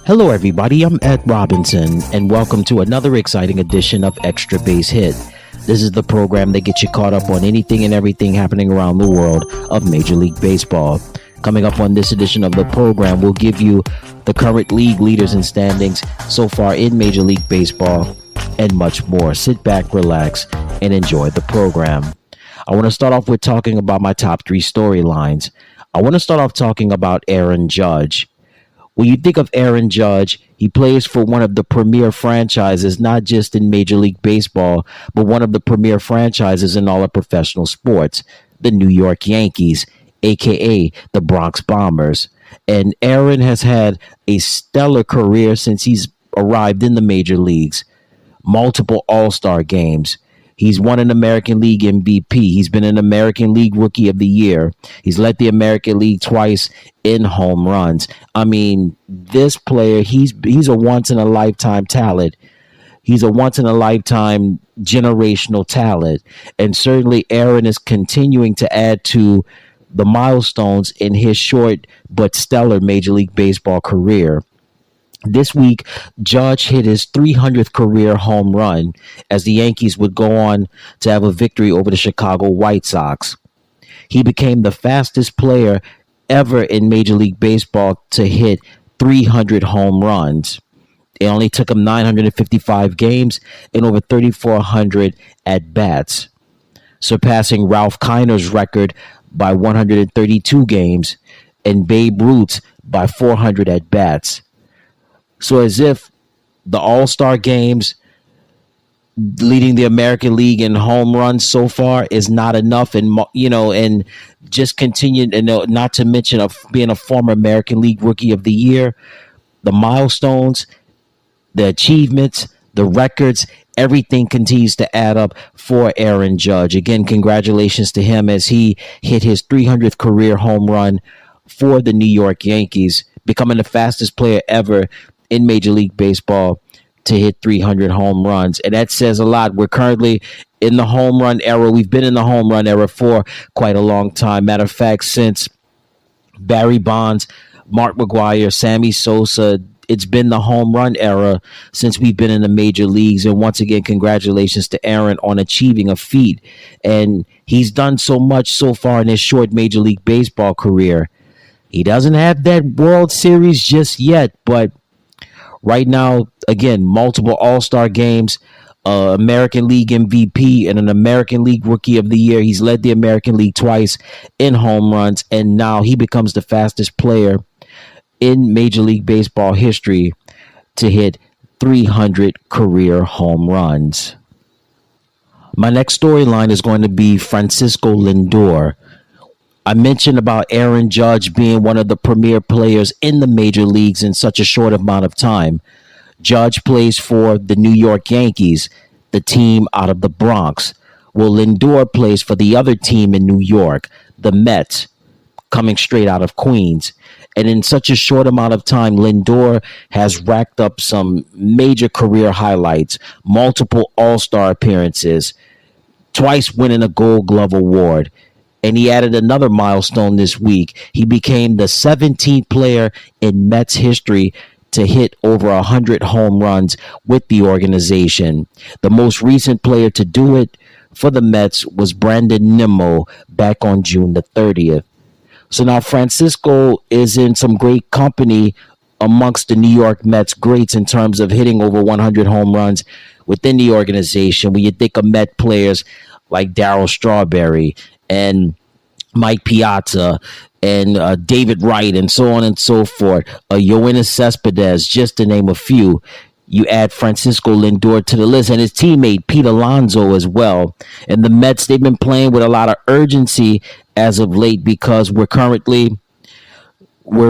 Hello, everybody. I'm Ed Robinson, and welcome to another exciting edition of Extra Base Hit. This is the program that gets you caught up on anything and everything happening around the world of Major League Baseball. Coming up on this edition of the program, we'll give you the current league leaders and standings so far in Major League Baseball and much more. Sit back, relax, and enjoy the program. I want to start off with talking about my top three storylines. I want to start off talking about Aaron Judge. When you think of Aaron Judge, he plays for one of the premier franchises, not just in Major League Baseball, but one of the premier franchises in all of professional sports, the New York Yankees, aka the Bronx Bombers. And Aaron has had a stellar career since he's arrived in the major leagues. Multiple All-Star games. He's won an American League MVP. He's been an American League Rookie of the Year. He's led the American League twice in home runs. I mean, this player, he's a once-in-a-lifetime talent. He's a once-in-a-lifetime generational talent. And certainly Aaron is continuing to add to the milestones in his short but stellar Major League Baseball career. This week, Judge hit his 300th career home run as the Yankees would go on to have a victory over the Chicago White Sox. He became the fastest player ever in Major League Baseball to hit 300 home runs. It only took him 955 games and over 3,400 at-bats, surpassing Ralph Kiner's record by 132 games and Babe Ruth's by 400 at-bats. So as if the All-Star games leading the American League in home runs so far is not enough, and just continue, and not to mention of being a former American League Rookie of the Year, the milestones, the achievements, the records, everything continues to add up for Aaron Judge. Again, congratulations to him as he hit his 300th career home run for the New York Yankees, becoming the fastest player ever in Major League Baseball to hit 300 home runs. And that says a lot. We're currently in the home run era. We've been in the home run era for quite a long time. Matter of fact, since Barry Bonds, Mark McGwire, Sammy Sosa, it's been the home run era since we've been in the major leagues. And once again, congratulations to Aaron on achieving a feat. And he's done so much so far in his short Major League Baseball career. He doesn't have that World Series just yet, but right now, again, multiple All-Star games, American League MVP, and an American League Rookie of the Year. He's led the American League twice in home runs, and now he becomes the fastest player in Major League Baseball history to hit 300 career home runs. My next storyline is going to be Francisco Lindor. I mentioned about Aaron Judge being one of the premier players in the major leagues in such a short amount of time. Judge plays for the New York Yankees, the team out of the Bronx. Well, Lindor plays for the other team in New York, the Mets, coming straight out of Queens. And in such a short amount of time, Lindor has racked up some major career highlights, multiple All-Star appearances, twice winning a Gold Glove Award. And he added another milestone this week. He became the 17th player in Mets history to hit over 100 home runs with the organization. The most recent player to do it for the Mets was Brandon Nimmo back on June the 30th. So now Francisco is in some great company amongst the New York Mets greats in terms of hitting over 100 home runs within the organization. When you think of Met players like Darryl Strawberry and Mike Piazza and David Wright and so on and so forth, Yoenis Cespedes, just to name a few. You add Francisco Lindor to the list and his teammate Pete Alonso as well. And the Mets, they've been playing with a lot of urgency as of late because we're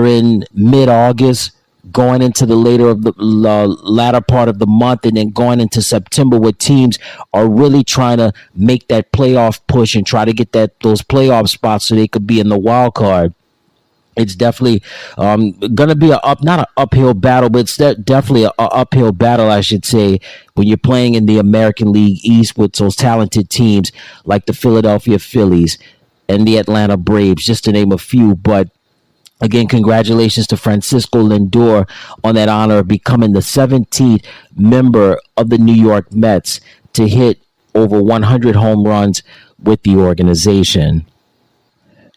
in mid-August, going into the latter part of the month, and then going into September, where teams are really trying to make that playoff push and try to get those playoff spots so they could be in the wild card. It's definitely going to be not an uphill battle, but it's definitely an uphill battle, I should say, when you're playing in the American League East with those talented teams like the Philadelphia Phillies and the Atlanta Braves, just to name a few. But Again, congratulations to Francisco Lindor on that honor of becoming the 17th member of the New York Mets to hit over 100 home runs with the organization.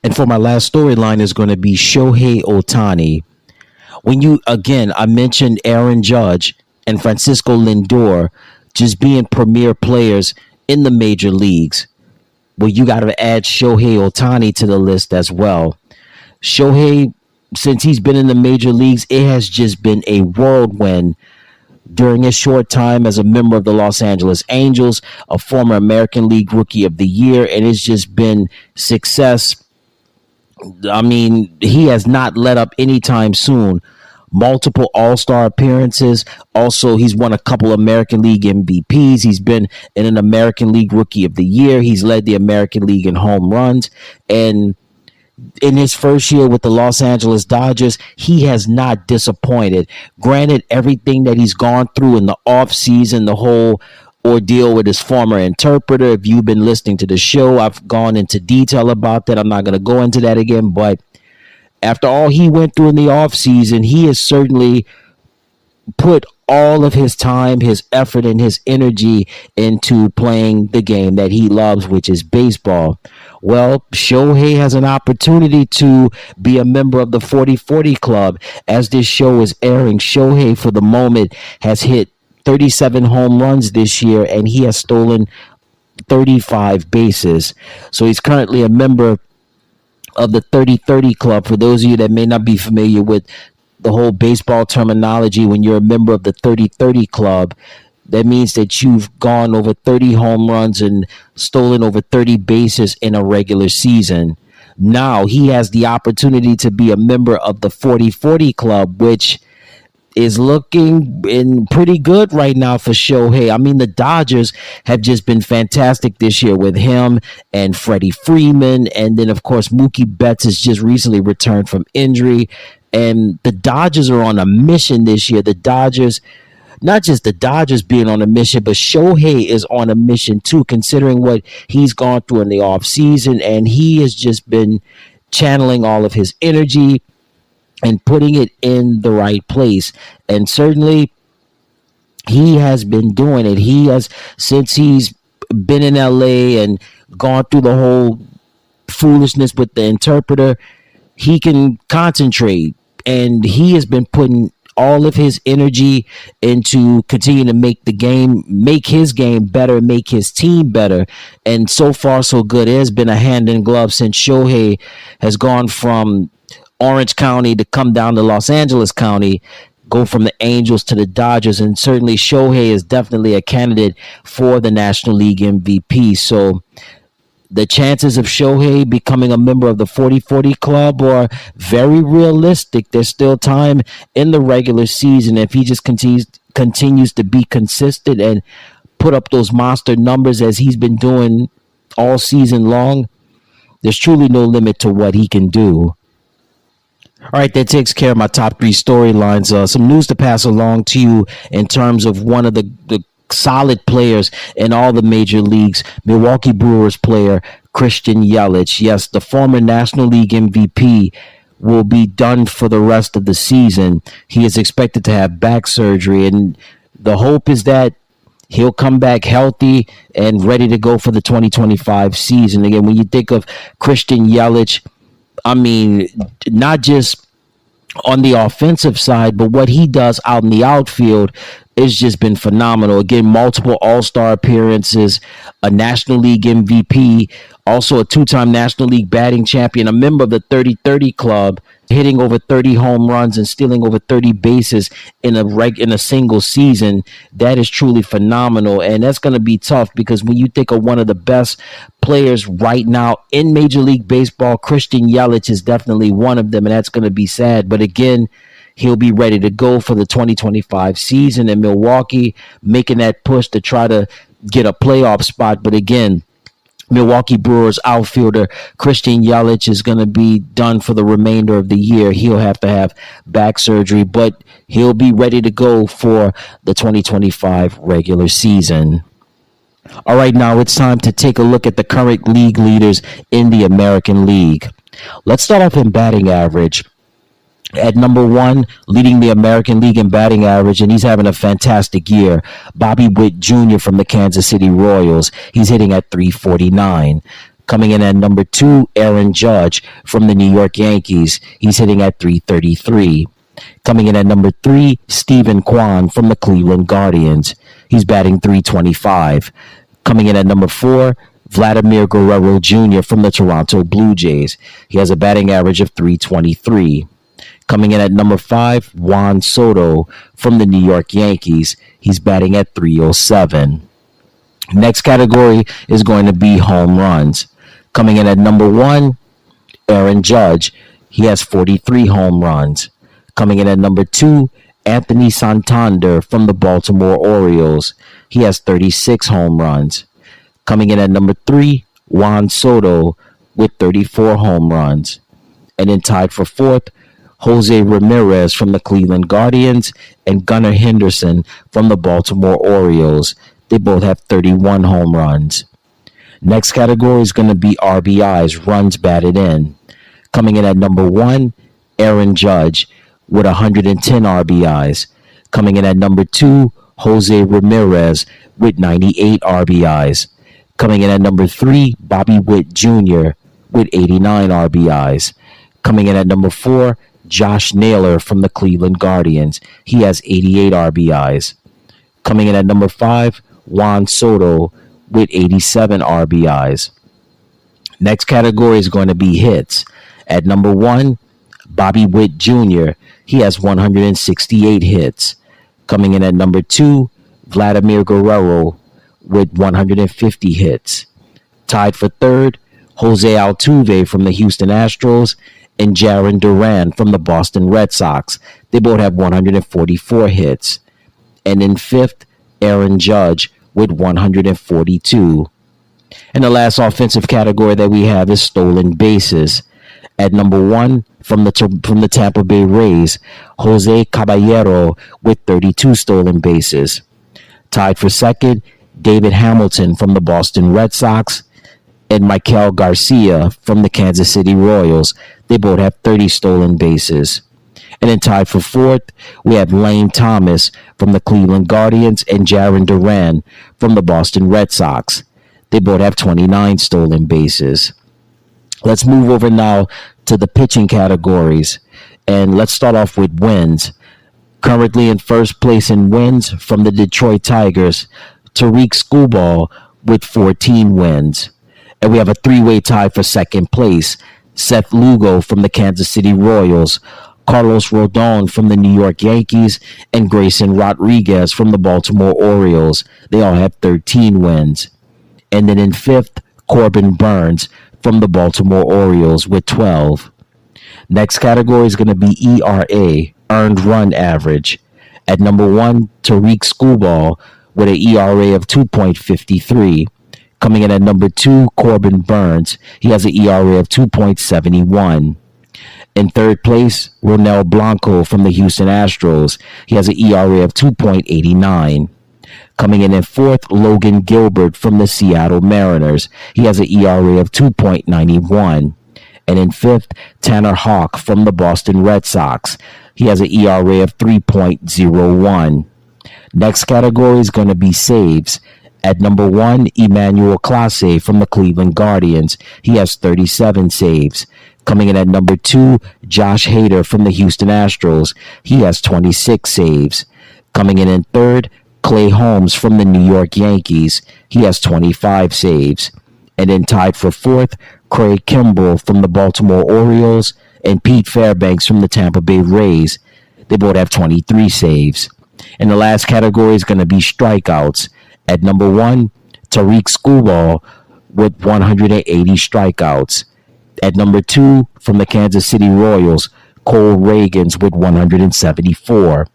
And for my last storyline is going to be Shohei Ohtani. When you, again, I mentioned Aaron Judge and Francisco Lindor just being premier players in the major leagues. Well, you got to add Shohei Ohtani to the list as well. Shohei, since he's been in the major leagues, it has just been a whirlwind during his short time as a member of the Los Angeles Angels, a former American League Rookie of the Year, and it's just been success. I mean, he has not let up anytime soon. Multiple All-Star appearances. Also, he's won a couple American League MVPs. He's been in an American League Rookie of the Year. He's led the American League in home runs. And in his first year with the Los Angeles Dodgers, he has not disappointed. Granted, everything that he's gone through in the offseason, the whole ordeal with his former interpreter, if you've been listening to the show, I've gone into detail about that. I'm not going to go into that again, but after all he went through in the offseason, he has certainly put all of his time, his effort, and his energy into playing the game that he loves, which is baseball. Well, Shohei has an opportunity to be a member of the 40-40 club. As this show is airing, Shohei, for the moment, has hit 37 home runs this year, and he has stolen 35 bases. So he's currently a member of the 30-30 club. For those of you that may not be familiar with the whole baseball terminology, when you're a member of the 30-30 club, that means that you've gone over 30 home runs and stolen over 30 bases in a regular season. Now he has the opportunity to be a member of the 40-40 club, which is looking in pretty good right now for Shohei. I mean, the Dodgers have just been fantastic this year with him and Freddie Freeman. And then, of course, Mookie Betts has just recently returned from injury. And the Dodgers are on a mission this year. The Dodgers, not just the Dodgers being on a mission, but Shohei is on a mission too, considering what he's gone through in the offseason. And he has just been channeling all of his energy and putting it in the right place. And certainly he has been doing it. He has, since he's been in LA and gone through the whole foolishness with the interpreter, he can concentrate, and he has been putting all of his energy into continuing to make his game better, make his team better. And so far, so good. It has been a hand in glove since Shohei has gone from Orange County to come down to Los Angeles County, go from the Angels to the Dodgers. And certainly Shohei is definitely a candidate for the National League MVP. So the chances of Shohei becoming a member of the 40-40 club are very realistic. There's still time in the regular season. If he just continues to be consistent and put up those monster numbers as he's been doing all season long, there's truly no limit to what he can do. All right, that takes care of my top three storylines. Some news to pass along to you in terms of one of the solid players in all the major leagues, Milwaukee Brewers player Christian Yelich. Yes, the former National League MVP will be done for the rest of the season. He is expected to have back surgery, and the hope is that he'll come back healthy and ready to go for the 2025 season. Again, when you think of Christian Yelich, I mean, not just on the offensive side, but what he does out in the outfield has just been phenomenal. Again, multiple All-Star appearances, a National League MVP, also a two-time National League batting champion, a member of the 30-30 club, hitting over 30 home runs and stealing over 30 bases in a single season. That is truly phenomenal, and that's going to be tough because when you think of one of the best players right now in Major League Baseball, Christian Yelich is definitely one of them, and that's going to be sad. But again, he'll be ready to go for the 2025 season in Milwaukee, making that push to try to get a playoff spot. But again, Milwaukee Brewers outfielder Christian Yelich is going to be done for the remainder of the year. He'll have to have back surgery, but he'll be ready to go for the 2025 regular season. All right, now it's time to take a look at the current league leaders in the American League. Let's start off in batting average. At number one, leading the American League in batting average, and he's having a fantastic year, Bobby Witt Jr. from the Kansas City Royals. He's hitting at 349. Coming in at number two, Aaron Judge from the New York Yankees. He's hitting at 333. Coming in at number three, Stephen Kwan from the Cleveland Guardians. He's batting 325. Coming in at number four, Vladimir Guerrero Jr. from the Toronto Blue Jays. He has a batting average of 323. Coming in at number five, Juan Soto from the New York Yankees. He's batting at 307. Next category is going to be home runs. Coming in at number one, Aaron Judge. He has 43 home runs. Coming in at number two, Anthony Santander from the Baltimore Orioles. He has 36 home runs. Coming in at number three, Juan Soto with 34 home runs. And then tied for fourth, Jose Ramirez from the Cleveland Guardians and Gunnar Henderson from the Baltimore Orioles. They both have 31 home runs. Next category is going to be RBIs, runs batted in. Coming in at number one, Aaron Judge with 110 RBIs. Coming in at number two, Jose Ramirez with 98 RBIs. Coming in at number three, Bobby Witt Jr. with 89 RBIs. Coming in at number four, Josh Naylor from the Cleveland Guardians. He has 88 RBIs. Coming in at number five, Juan Soto with 87 RBIs. Next category is going to be hits. At number one, Bobby Witt Jr. He has 168 hits. Coming in at number two, Vladimir Guerrero with 150 hits. Tied for third, Jose Altuve from the Houston Astros and Jarren Duran from the Boston Red Sox. They both have 144 hits. And in fifth, Aaron Judge with 142. And the last offensive category that we have is stolen bases. At number one, from the Tampa Bay Rays, Jose Caballero with 32 stolen bases. Tied for second, David Hamilton from the Boston Red Sox and Michael Garcia from the Kansas City Royals. They both have 30 stolen bases. And then tied for fourth, we have Lane Thomas from the Cleveland Guardians and Jarren Duran from the Boston Red Sox. They both have 29 stolen bases. Let's move over now to the pitching categories. And let's start off with wins. Currently in first place in wins from the Detroit Tigers, Tariq Skubal with 14 wins. And we have a three-way tie for second place. Seth Lugo from the Kansas City Royals, Carlos Rodon from the New York Yankees, and Grayson Rodriguez from the Baltimore Orioles. They all have 13 wins. And then in fifth, Corbin Burns from the Baltimore Orioles with 12. Next category is going to be ERA, earned run average. At number one, Tariq Skubal with an ERA of 2.53. Coming in at number two, Corbin Burns. He has an ERA of 2.71. In third place, Ronel Blanco from the Houston Astros. He has an ERA of 2.89. Coming in at fourth, Logan Gilbert from the Seattle Mariners. He has an ERA of 2.91. And in fifth, Tanner Houck from the Boston Red Sox. He has an ERA of 3.01. Next category is going to be saves. At number one, Emmanuel Clase from the Cleveland Guardians. He has 37 saves. Coming in at number two, Josh Hader from the Houston Astros. He has 26 saves. Coming in third, Clay Holmes from the New York Yankees. He has 25 saves. And then tied for fourth, Craig Kimbrell from the Baltimore Orioles and Pete Fairbanks from the Tampa Bay Rays. They both have 23 saves. And the last category is going to be strikeouts. At number one, Tariq Skubal with 180 strikeouts. At number two, from the Kansas City Royals, Cole Reagans with 174.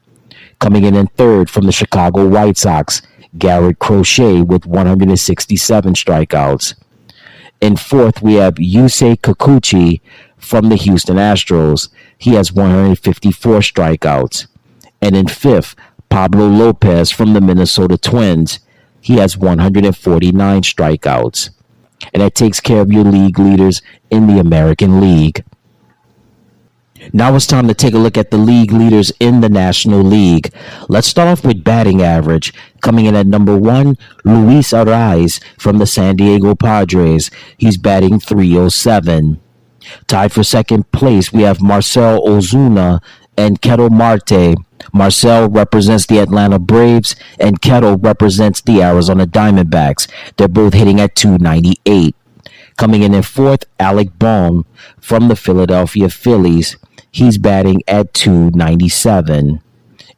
Coming in third, from the Chicago White Sox, Garrett Crochet with 167 strikeouts. In fourth, we have Yusei Kikuchi from the Houston Astros. He has 154 strikeouts. And in fifth, Pablo Lopez from the Minnesota Twins. He has 149 strikeouts. And that takes care of your league leaders in the American League. Now it's time to take a look at the league leaders in the National League. Let's start off with batting average. Coming in at number one, Luis Arraez from the San Diego Padres. He's batting 307. Tied for second place, we have Marcell Ozuna and Ketel Marte. Marcell represents the Atlanta Braves and Ketel represents the Arizona Diamondbacks. They're both hitting at 298. Coming in fourth, Alec Bohm from the Philadelphia Phillies. He's batting at 297.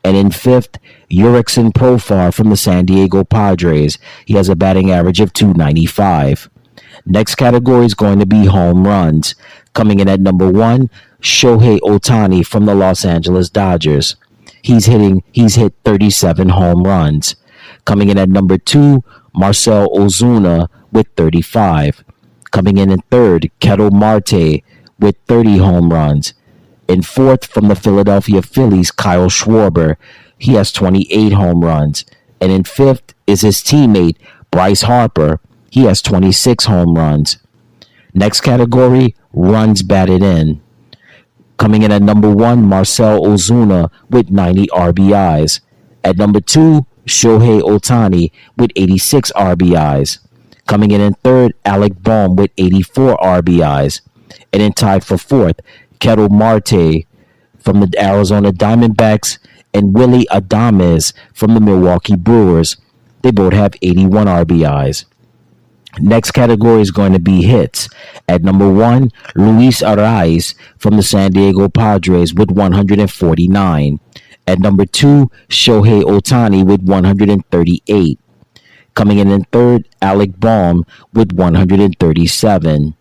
And in fifth, Jurickson Profar from the San Diego Padres. He has a batting average of 295. Next category is going to be home runs. Coming in at number one, Shohei Ohtani from the Los Angeles Dodgers. He's hit 37 home runs. Coming in at number two, Marcell Ozuna with 35. Coming in third, Ketel Marte with 30 home runs. In fourth, from the Philadelphia Phillies, Kyle Schwarber. He has 28 home runs. And in fifth is his teammate, Bryce Harper. He has 26 home runs. Next category, runs batted in. Coming in at number one, Marcell Ozuna with 90 RBIs. At number two, Shohei Ohtani with 86 RBIs. Coming in third, Alec Bohm with 84 RBIs. And then tied for fourth, Ketel Marte from the Arizona Diamondbacks and Willy Adames from the Milwaukee Brewers. They both have 81 RBIs. Next category is going to be hits. At number one, Luis Arraez from the San Diego Padres with 149. At number two, Shohei Ohtani with 138. Coming in third, Alec Bohm with 137.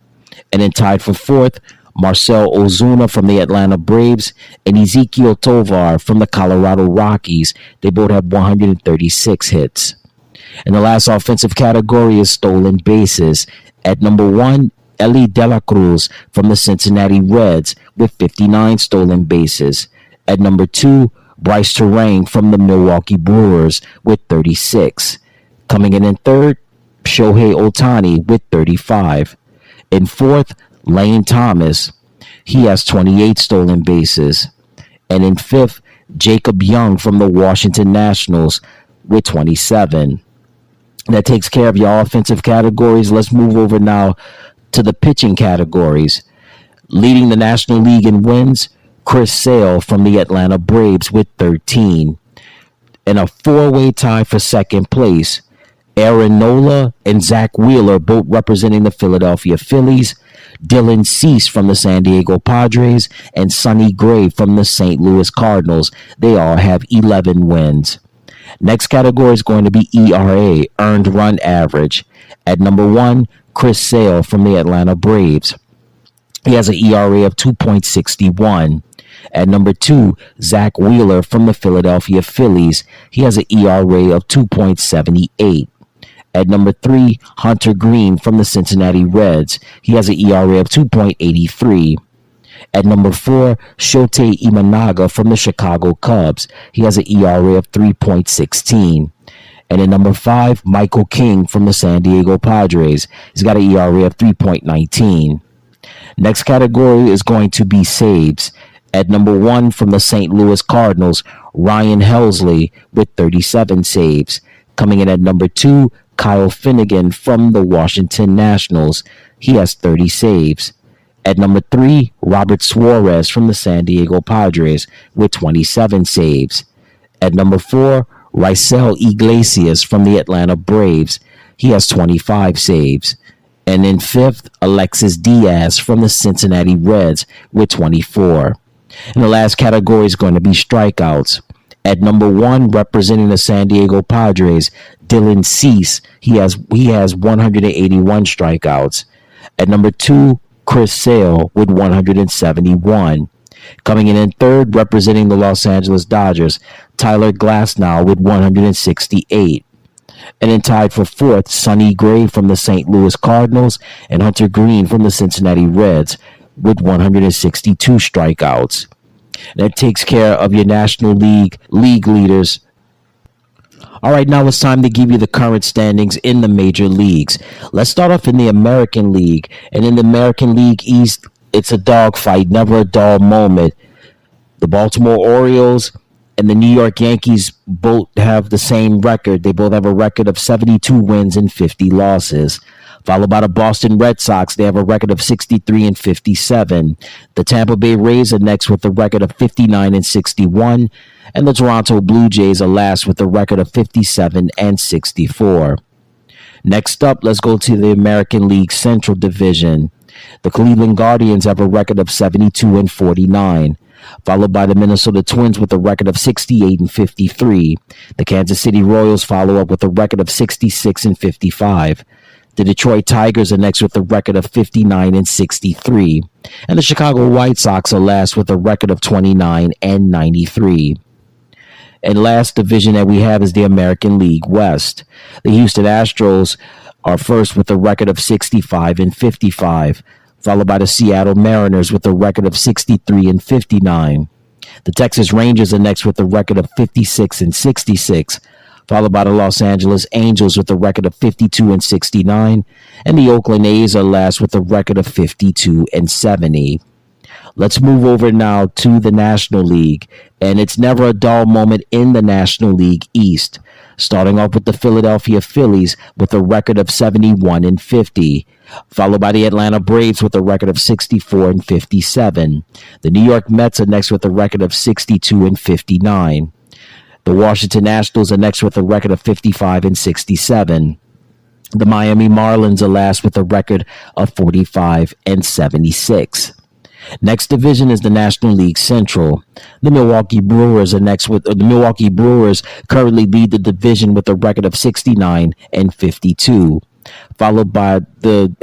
And then tied for fourth, Marcell Ozuna from the Atlanta Braves and Ezequiel Tovar from the Colorado Rockies. They both have 136 hits. And the last offensive category is stolen bases. At number one, Elly De La Cruz from the Cincinnati Reds with 59 stolen bases. At number two, Bryce Terang from the Milwaukee Brewers with 36. Coming in third, Shohei Ohtani with 35. In fourth, Lane Thomas. He has 28 stolen bases. And in fifth, Jacob Young from the Washington Nationals with 27. That takes care of your offensive categories. Let's move over now to the pitching categories. Leading the National League in wins, Chris Sale from the Atlanta Braves with 13. In a four-way tie for second place, Aaron Nola and Zach Wheeler, both representing the Philadelphia Phillies, Dylan Cease from the San Diego Padres, and Sonny Gray from the St. Louis Cardinals. They all have 11 wins. Next category is going to be ERA, earned run average. At number one, Chris Sale from the Atlanta Braves. He has an ERA of 2.61. At number two, Zach Wheeler from the Philadelphia Phillies. He has an ERA of 2.78. At number three, Hunter Green from the Cincinnati Reds. He has an ERA of 2.83. At number four, Shota Imanaga from the Chicago Cubs. He has an ERA of 3.16. And at number five, Michael King from the San Diego Padres. He's got an ERA of 3.19. Next category is going to be saves. At number one, from the St. Louis Cardinals, Ryan Helsley with 37 saves. Coming in at number two, Kyle Finnegan from the Washington Nationals. He has 30 saves. At number three, Robert Suarez from the San Diego Padres with 27 saves. At number four, Raisel Iglesias from the Atlanta Braves. He has 25 saves. And in fifth, Alexis Diaz from the Cincinnati Reds with 24. And the last category is going to be strikeouts. At number one, representing the San Diego Padres, Dylan Cease. He has 181 strikeouts. At number two, Chris Sale with 171. Coming in third, representing the Los Angeles Dodgers, Tyler Glasnow with 168. And then tied for fourth, Sonny Gray from the St. Louis Cardinals and Hunter Green from the Cincinnati Reds with 162 strikeouts. That takes care of your National League leaders. All right, now it's time to give you the current standings in the major leagues. Let's start off in the American League. And in the American League East, it's a dogfight, never a dull moment. The Baltimore Orioles and the New York Yankees both have the same record. They both have a record of 72 wins and 50 losses. Followed by the Boston Red Sox, they have a record of 63 and 57. The Tampa Bay Rays are next with a record of 59 and 61. And the Toronto Blue Jays are last with a record of 57 and 64. Next up, let's go to the American League Central Division. The Cleveland Guardians have a record of 72 and 49, followed by the Minnesota Twins with a record of 68 and 53. The Kansas City Royals follow up with a record of 66 and 55. The Detroit Tigers are next with a record of 59 and 63. And the Chicago White Sox are last with a record of 29 and 93. And last division that we have is the American League West. The Houston Astros are first with a record of 65 and 55, followed by the Seattle Mariners with a record of 63 and 59. The Texas Rangers are next with a record of 56 and 66, followed by the Los Angeles Angels with a record of 52 and 69, and the Oakland A's are last with a record of 52 and 70. Let's move over now to the National League, and it's never a dull moment in the National League East. Starting off with the Philadelphia Phillies with a record of 71 and 50, followed by the Atlanta Braves with a record of 64 and 57. The New York Mets are next with a record of 62 and 59. The Washington Nationals are next with a record of 55 and 67. The Miami Marlins are last with a record of 45 and 76. Next division is the National League Central. The Milwaukee Brewers are next with the Milwaukee Brewers currently lead the division with a record of 69 and 52. Followed by the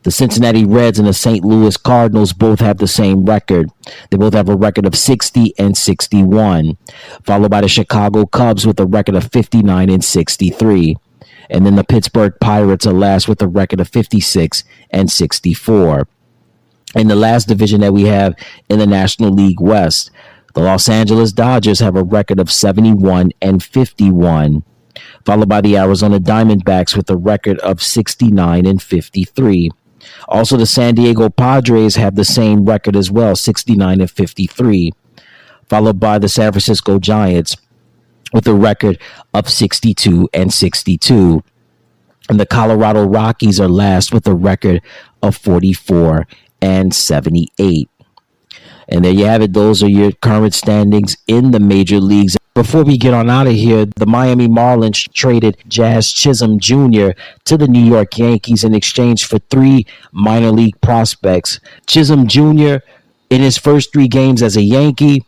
Cincinnati Reds and the St. Louis Cardinals both have the same record. They both have a record of 60 and 61. Followed by the Chicago Cubs with a record of 59 and 63. And then the Pittsburgh Pirates are last with a record of 56 and 64. In the last division that we have in the National League West, the Los Angeles Dodgers have a record of 71 and 51, followed by the Arizona Diamondbacks with a record of 69 and 53. Also, the San Diego Padres have the same record as well, 69 and 53, followed by the San Francisco Giants with a record of 62 and 62. And the Colorado Rockies are last with a record of 44 and 78. And there you have it. Those are your current standings in the major leagues. Before we get on out of here, the Miami Marlins traded Jazz Chisholm Jr. to the New York Yankees in exchange for 3 minor league prospects. Chisholm Jr., in his first 3 games as a Yankee,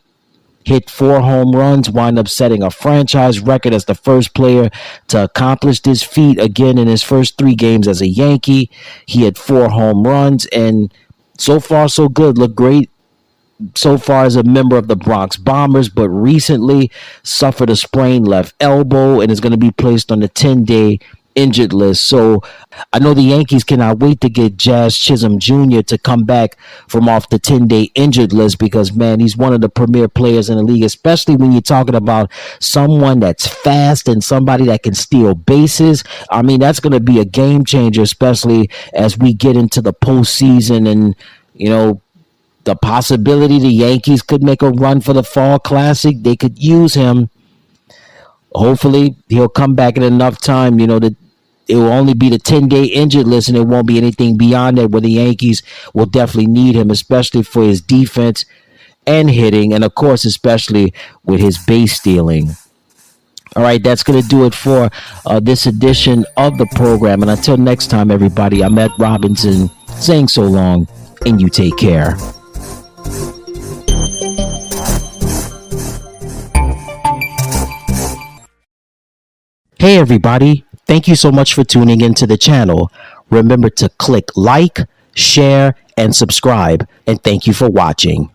hit 4 home runs, wind up setting a franchise record as the first player to accomplish this feat again in his first 3 games as a Yankee. He had 4 home runs, and so far so good. Looked great so far as a member of the Bronx Bombers, but recently suffered a sprained left elbow and is going to be placed on the 10-day injured list. So I know the Yankees cannot wait to get Jazz Chisholm Jr. to come back from off the 10-day injured list because, man, he's one of the premier players in the league, especially when you're talking about someone that's fast and somebody that can steal bases. I mean, that's going to be a game changer, especially as we get into the postseason and, you know, the possibility the Yankees could make a run for the Fall Classic. They could use him. Hopefully, he'll come back in enough time, you know, that it will only be the 10-day injured list and it won't be anything beyond that, where the Yankees will definitely need him, especially for his defense and hitting, and, of course, especially with his base stealing. All right, that's going to do it for this edition of the program. And until next time, everybody, I'm Ed Robinson saying so long, and you take care. Hey everybody, thank you so much for tuning into the channel. Remember to click like, share, and subscribe, and thank you for watching.